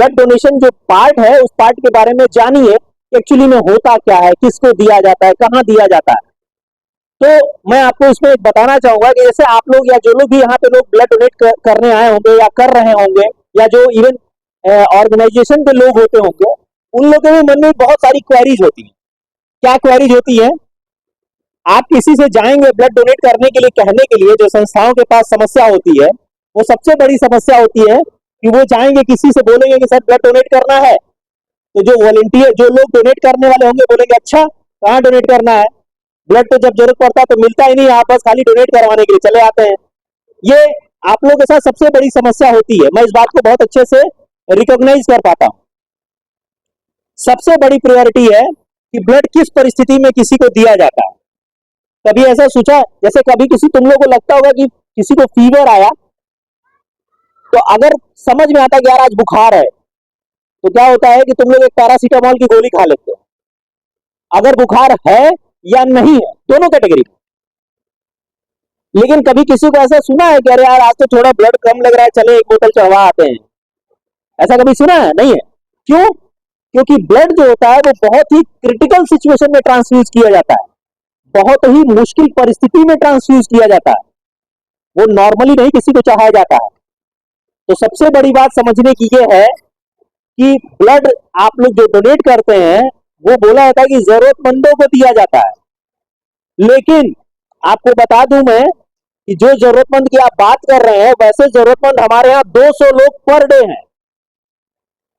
Blood donation जो part है उस पार्ट के बारे में जानिए एक्चुअली में होता क्या है, किसको दिया जाता है, कहाँ दिया जाता है। तो मैं आपको इसमें बताना चाहूंगा कि जैसे आप लोग या जो लोग भी यहाँ पे लोग ब्लड डोनेट करने आए होंगे या कर रहे होंगे, या जो इवन ऑर्गेनाइजेशन के लोग होते होंगे, उन लोगों के मन में बहुत सारी क्वेरीज होती है। क्या क्वेरीज होती है? आप किसी से जाएंगे ब्लड डोनेट करने के लिए, कहने के लिए, जो संस्थाओं के पास समस्या होती है, वो सबसे बड़ी समस्या होती है कि वो जाएंगे किसी से बोलेंगे कि सर ब्लड डोनेट करना है, तो जो वॉलंटियर, जो लोग डोनेट करने वाले होंगे बोलेंगे अच्छा कहाँ डोनेट करना है, ब्लड तो जब जरूरत पड़ता है तो मिलता ही नहीं, आप बस खाली डोनेट करवाने के लिए चले आते हैं। ये आप लोगों के साथ सबसे बड़ी समस्या होती है, मैं इस बात को बहुत अच्छे से रिकॉग्नाइज कर पाता हूं। सबसे बड़ी प्रायोरिटी है कि ब्लड किस परिस्थिति में किसी को दिया जाता है। कभी ऐसा सोचा, जैसे कभी किसी तुम लोग को लगता होगा कि किसी को फीवर आया, तो अगर समझ में आता है कि यार आज बुखार है, तो क्या होता है कि तुम लोग एक पैरासीटामोल की गोली खा लेते हो, अगर बुखार है या नहीं है, दोनों कैटेगरी। लेकिन कभी किसी को ऐसा सुना है कि अरे यार आज तो थोड़ा ब्लड कम लग रहा है, चले एक बोतल चढ़वा आते हैं? ऐसा कभी सुना है? नहीं है। क्यों? क्योंकि ब्लड जो होता है वो बहुत ही क्रिटिकल सिचुएशन में ट्रांसफ्यूज किया जाता है, बहुत ही मुश्किल परिस्थिति में ट्रांसफ्यूज किया जाता है, वो नॉर्मली नहीं किसी को चढ़ाया जाता है। तो सबसे बड़ी बात समझने की ये है कि ब्लड आप लोग जो डोनेट करते हैं वो बोला जाता है कि जरूरतमंदों को दिया जाता है, लेकिन आपको बता दूं मैं कि जो जरूरतमंद की आप बात कर रहे हैं, वैसे जरूरतमंद हमारे यहाँ 200 लोग पर डे हैं,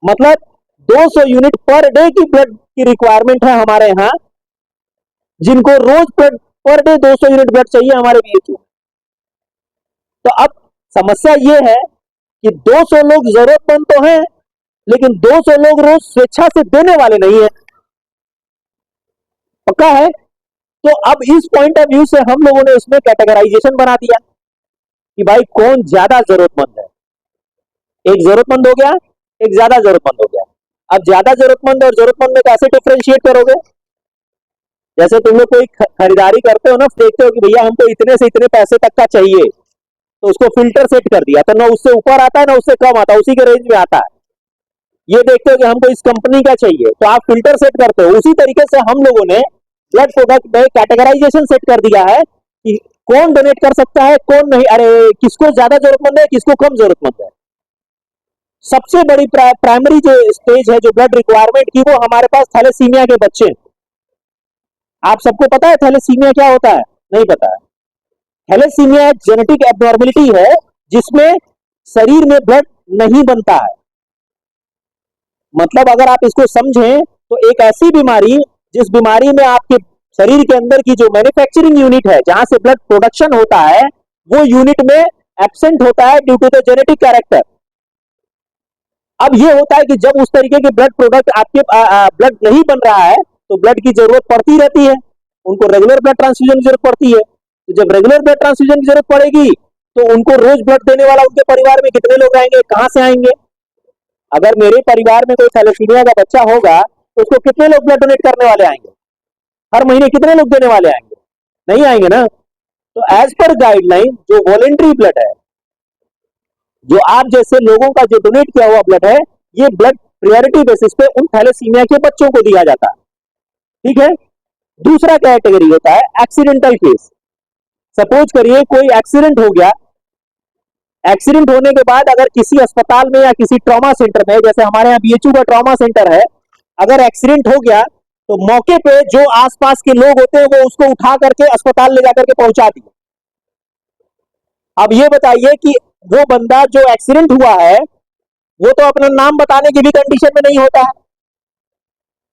मतलब 200 यूनिट पर डे की ब्लड की रिक्वायरमेंट है हमारे यहाँ, जिनको रोज पर डे 200 यूनिट ब्लड चाहिए हमारे बीएचयू। तो अब समस्या ये है कि 200 लोग जरूरतमंद तो हैं, लेकिन 200 लोग रोज स्वेच्छा से देने वाले नहीं है। पक्का है? तो अब इस पॉइंट ऑफ व्यू से हम लोगों ने उसमें कैटेगराइजेशन बना दिया कि भाई कौन ज्यादा जरूरतमंद है। एक जरूरतमंद हो गया, एक ज्यादा जरूरतमंद हो गया। अब ज्यादा जरूरतमंद और जरूरतमंद में कैसे डिफरेंशिएट करोगे? जैसे तुम लोग कोई खरीदारी करते हो ना, देखते हो कि भैया हमको इतने से इतने पैसे तक का चाहिए, तो उसको फिल्टर सेट कर दिया, तो ना उससे ऊपर आता है ना उससे कम आता है, उसी के रेंज में आता है। ये देखते हो कि हमको इस कंपनी का चाहिए, तो आप फिल्टर सेट करते हो। उसी तरीके से हम लोगों ने ब्लड प्रोडक्ट में कैटेगराइजेशन सेट कर दिया है कि कौन डोनेट कर सकता है, कौन नहीं, अरे किसको ज्यादा जरूरतमंद है, किसको कम जरूरतमंद है। सबसे बड़ी प्राइमरी जो स्टेज है जो ब्लड रिक्वायरमेंट की, वो हमारे पास थैलेसीमिया के बच्चे। आप सबको पता है थैलेसीमिया क्या होता है? नहीं पता है। थैलेसीमिया एक जेनेटिक एबनॉर्मेलिटी है जिसमें शरीर में ब्लड नहीं बनता है। मतलब अगर आप इसको समझें तो एक ऐसी बीमारी जिस बीमारी में आपके शरीर के अंदर की जो मैन्युफैक्चरिंग यूनिट है, जहां से ब्लड प्रोडक्शन होता है, वो यूनिट में एब्सेंट होता है due to the genetic character. अब ये होता है कि जब उस तरीके के ब्लड प्रोडक्ट आपके ब्लड नहीं बन रहा है, तो ब्लड की जरूरत पड़ती रहती है, उनको रेगुलर ब्लड ट्रांसफ्यूजन की जरूरत पड़ती है। तो जब रेगुलर ब्लड ट्रांसफ्यूजन की जरूरत पड़ेगी, तो उनको रोज ब्लड देने वाला उनके परिवार में कितने लोग आएंगे, कहां से आएंगे? अगर मेरे परिवार में कोई थैलेसीमिया का बच्चा होगा, तो उसको कितने लोग ब्लड डोनेट करने वाले आएंगे? हर महीने कितने लोग देने वाले आएंगे? नहीं आएंगे ना। तो एज पर गाइडलाइन जो वॉलेंट्री ब्लड है, जो आप जैसे लोगों का जो डोनेट किया हुआ ब्लड है, ये ब्लड प्रायोरिटी बेसिस पे उन थैलेसीमिया के बच्चों को दिया जाता है। ठीक है। दूसरा कैटेगरी होता है एक्सीडेंटल केस। सपोज करिए कोई एक्सीडेंट हो गया, एक्सीडेंट होने के बाद अगर किसी अस्पताल में या किसी ट्रॉमा सेंटर में, जैसे हमारे यहाँ बीएचयू का ट्रॉमा सेंटर है, अगर एक्सीडेंट हो गया तो मौके पे जो आसपास के लोग होते हैं वो उसको उठा करके अस्पताल ले जाकर के पहुंचा दिए। अब ये बताइए कि वो बंदा जो एक्सीडेंट हुआ है वो तो अपना नाम बताने की भी कंडीशन में नहीं होता है।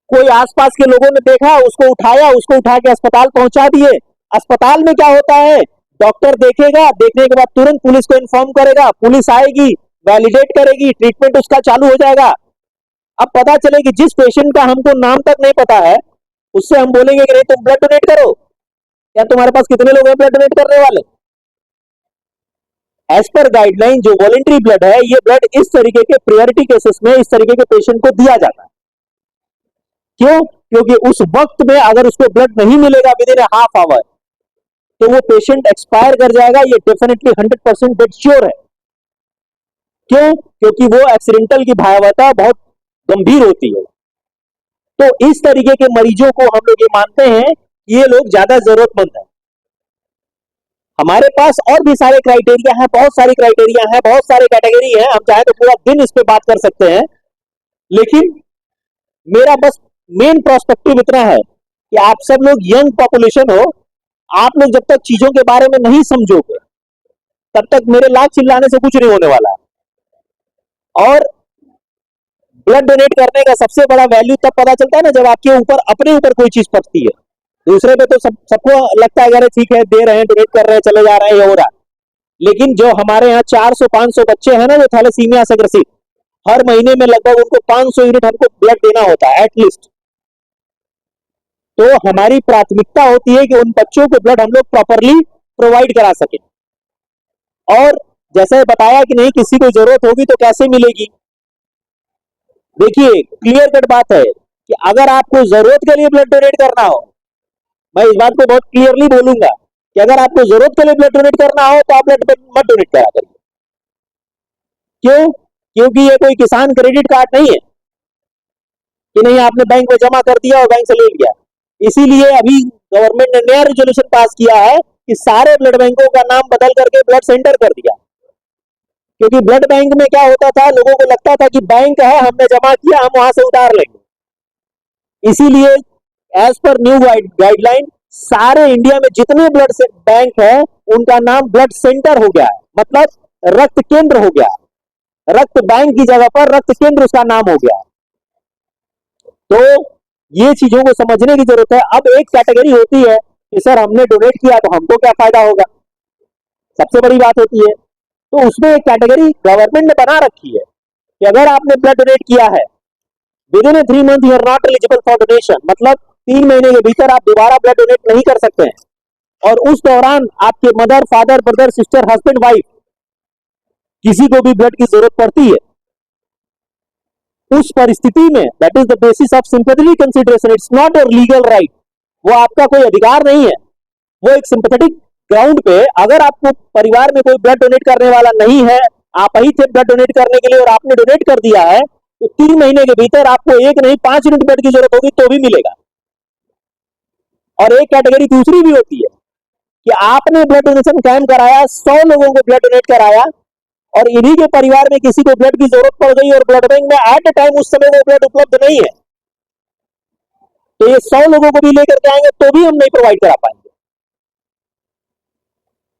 कोई आसपास के लोगों ने देखा, उसको उठाया, उसको उठा के अस्पताल पहुंचा दिए। अस्पताल में क्या होता है, डॉक्टर देखेगा, देखने के बाद तुरंत पुलिस को इन्फॉर्म करेगा, पुलिस आएगी, वैलिडेट करेगी, ट्रीटमेंट उसका चालू हो जाएगा। अब पता चले कि जिस पेशेंट का हमको नाम तक नहीं पता है, उससे हम बोलेंगे कि नहीं तुम ब्लड डोनेट करो, या तुम्हारे पास कितने लोग हैं ब्लड डोनेट करने वाले? एज पर गाइडलाइन जो वॉलेंट्री ब्लड है, ये ब्लड इस तरीके के प्रायोरिटी केसेस में इस तरीके के पेशेंट को दिया जाता है। क्यों? क्योंकि उस वक्त में अगर उसको ब्लड नहीं मिलेगा विद इन हाफ आवर, तो वो पेशेंट एक्सपायर कर जाएगा, ये डेफिनेटली 100% डेड श्योर है। क्यों? क्योंकि वो एक्सीडेंटल की भयावहता बहुत गंभीर होती है। तो इस तरीके के मरीजों को हम लोग ये मानते हैं कि ये लोग ज्यादा जरूरतमंद है। हमारे पास और भी सारे क्राइटेरिया हैं, बहुत सारी क्राइटेरिया हैं, बहुत सारे कैटेगरी हैं, हम चाहे तो पूरा दिन इस पे बात कर सकते हैं। लेकिन मेरा बस मेन प्रोस्पेक्टिव इतना है कि आप सब लोग यंग पॉपुलेशन हो, आप लोग जब तक चीजों के बारे में नहीं समझोगे तब तक मेरे लाख चिल्लाने से कुछ नहीं होने वाला है। और ब्लड डोनेट करने का सबसे बड़ा वैल्यू तब पता चलता है ना जब आपके ऊपर अपने ऊपर कोई चीज पड़ती है। दूसरे पे तो सबको लगता है अरे ठीक है दे रहे हैं, डोनेट कर रहे हैं, चले जा रहे हैं, ये हो रहा है। लेकिन जो हमारे यहाँ 400-500 बच्चे हैं ना जो थैलेसीमिया से ग्रसित, हर महीने में लगभग उनको 500 यूनिट हमको ब्लड देना होता है एटलीस्ट। तो हमारी प्राथमिकता होती है कि उन बच्चों को ब्लड हम लोग प्रॉपरली प्रोवाइड करा सके। और जैसे बताया कि नहीं किसी को जरूरत होगी तो कैसे मिलेगी। देखिए क्लियर कट बात है कि अगर आपको जरूरत के लिए ब्लड डोनेट करना हो, मैं इस बात को बहुत क्लियरली बोलूंगा कि अगर आपको जरूरत के लिए ब्लड डोनेट करना हो तो आप ब्लड मत डोनेट करा करिए। क्यों? क्योंकि ये कोई किसान क्रेडिट कार्ड नहीं है कि नहीं आपने बैंक में जमा कर दिया और बैंक से ले लिया। इसीलिए अभी गवर्नमेंट ने नया रेजोल्यूशन पास किया है कि सारे ब्लड बैंकों का नाम बदल करके ब्लड सेंटर कर दिया। क्योंकि ब्लड बैंक में क्या होता था, लोगों को लगता था कि बैंक है, हमने जमा किया, हम वहां से उतार लेंगे। इसीलिए एज पर न्यू गाइडलाइन सारे इंडिया में जितने ब्लड बैंक है उनका नाम ब्लड सेंटर हो गया है, मतलब रक्त केंद्र हो गया। रक्त बैंक की जगह पर रक्त केंद्र उसका नाम हो गया। तो ये चीजों को समझने की जरूरत है। अब एक कैटेगरी होती है कि सर हमने डोनेट किया तो हमको क्या फायदा होगा, सबसे बड़ी बात होती है। तो उसमें एक कैटेगरी गवर्नमेंट ने बना रखी है कि अगर आपने ब्लड डोनेट किया है within 3 month you are not eligible for donation, मतलब 3 महीने के भीतर आप दोबारा ब्लड डोनेट नहीं कर सकते हैं। और उस दौरान आपके mother, father, brother, sister, husband, wife किसी को भी ब्लड की जरूरत पड़ती है, उस परिस्थिति में that is the basis of sympathetic consideration, it's not your legal right, वो आपका कोई अधिकार नहीं है। वो एक सिंपैथेटिक ग्राउंड पे अगर आपको परिवार में कोई ब्लड डोनेट करने वाला नहीं है, आप ही थे ब्लड डोनेट करने के लिए और आपने डोनेट कर दिया है, तो 3 महीने के भीतर आपको एक नहीं 5 यूनिट ब्लड की जरूरत होगी तो भी मिलेगा। और एक कैटेगरी दूसरी भी होती है कि आपने ब्लड डोनेशन कैंप कराया, 100 लोगों को ब्लड डोनेट कराया और इन्हीं के परिवार में किसी को ब्लड की जरूरत पड़ गई और ब्लड बैंक में एट ए टाइम उस समय वो ब्लड उपलब्ध नहीं है, तो ये 100 लोगों को भी लेकर के आएंगे तो भी हम नहीं प्रोवाइड करा पाएंगे।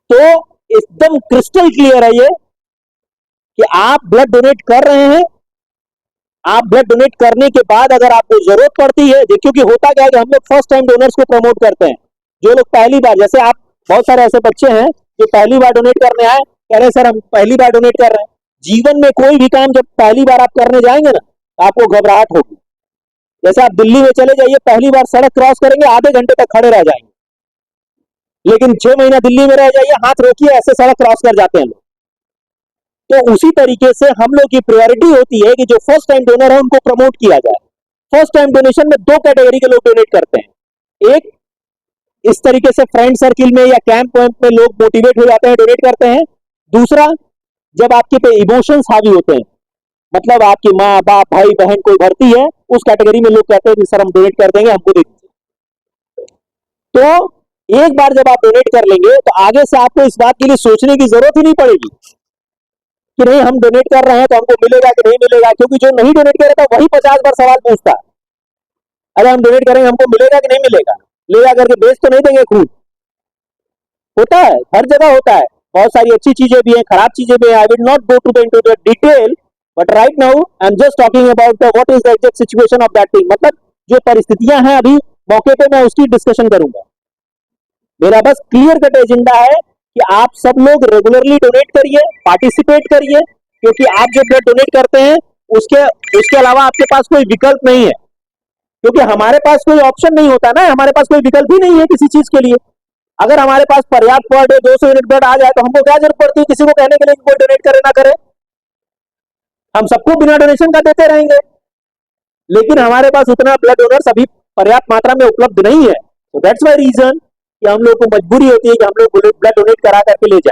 तो एकदम क्रिस्टल क्लियर है ये कि आप ब्लड डोनेट कर रहे हैं, आप ब्लड डोनेट करने के बाद अगर आपको जरूरत पड़ती है, क्योंकि होता क्या है कि हम लोग फर्स्ट टाइम डोनर्स को प्रमोट करते हैं। जो लोग पहली बार, जैसे आप बहुत सारे ऐसे बच्चे हैं जो पहली बार डोनेट करने आए, कह रहे सर हम पहली बार डोनेट कर रहे हैं। जीवन में कोई भी काम जब पहली बार आप करने जाएंगे ना तो आपको घबराहट होगी। जैसे आप दिल्ली में चले जाइए, पहली बार सड़क क्रॉस करेंगे, आधे घंटे तक खड़े रह जाएंगे, लेकिन 6 महीना दिल्ली में रह जाइए, हाथ रोकिए, ऐसे सड़क क्रॉस कर जाते हैं लोग। तो उसी तरीके से हम लोग की प्रायोरिटी होती है कि जो फर्स्ट टाइम डोनर है उनको प्रमोट किया जाए। फर्स्ट टाइम डोनेशन में 2 कैटेगरी के लोग डोनेट करते हैं। एक इस तरीके से फ्रेंड सर्किल में या कैंप वैम्प में लोग मोटिवेट हो जाते हैं, डोनेट करते हैं। दूसरा, जब आपके पे इमोशंस हावी होते हैं, मतलब आपकी माँ बाप भाई बहन कोई भर्ती है, उस कैटेगरी में लोग कहते हैं कि सर हम डोनेट कर देंगे, हमको दे दीजिए। तो एक बार जब आप डोनेट कर लेंगे तो आगे से आपको इस बात के लिए सोचने की जरूरत ही नहीं पड़ेगी कि नहीं हम डोनेट कर रहे हैं तो हमको मिलेगा कि नहीं मिलेगा, क्योंकि जो नहीं डोनेट करेगा वही 50 बार सवाल पूछता है, अरे हम डोनेट करेंगे हमको मिलेगा कि नहीं मिलेगा, ले जा करके बेच तो नहीं देंगे खून। होता है, हर जगह होता है, बहुत सारी अच्छी चीजें भी हैं, खराब चीजें भी हैं। I will not go to the into the detail, but right now I am just talking about what is the exact situation of that thing, मतलब जो परिस्थितियां हैं अभी मौके पे मैं उसकी डिस्कशन करूंगा। मेरा बस क्लियर कट एजेंडा है कि आप सब लोग रेगुलरली डोनेट करिए, पार्टिसिपेट करिए, क्योंकि आप जो ब्लड डोनेट करते हैं उसके अलावा आपके पास कोई विकल्प नहीं है, क्योंकि हमारे पास कोई ऑप्शन नहीं होता ना, हमारे पास कोई विकल्प ही नहीं है किसी चीज के लिए। अगर हमारे पास पर्याप्त पर डे 200 यूनिट ब्लड आ जाए तो हमको क्या जरूरत पड़ती है किसी को कहने के लिए कोई डोनेट करे ना करे, हम सबको बिना डोनेशन का देते रहेंगे। लेकिन हमारे पास उतना ब्लड डोनर्स अभी पर्याप्त मात्रा में उपलब्ध नहीं है। तो दैट्स वाई रीजन कि हम लोग को मजबूरी होती है कि हम लोग ब्लड डोनेट करा करके ले जाए।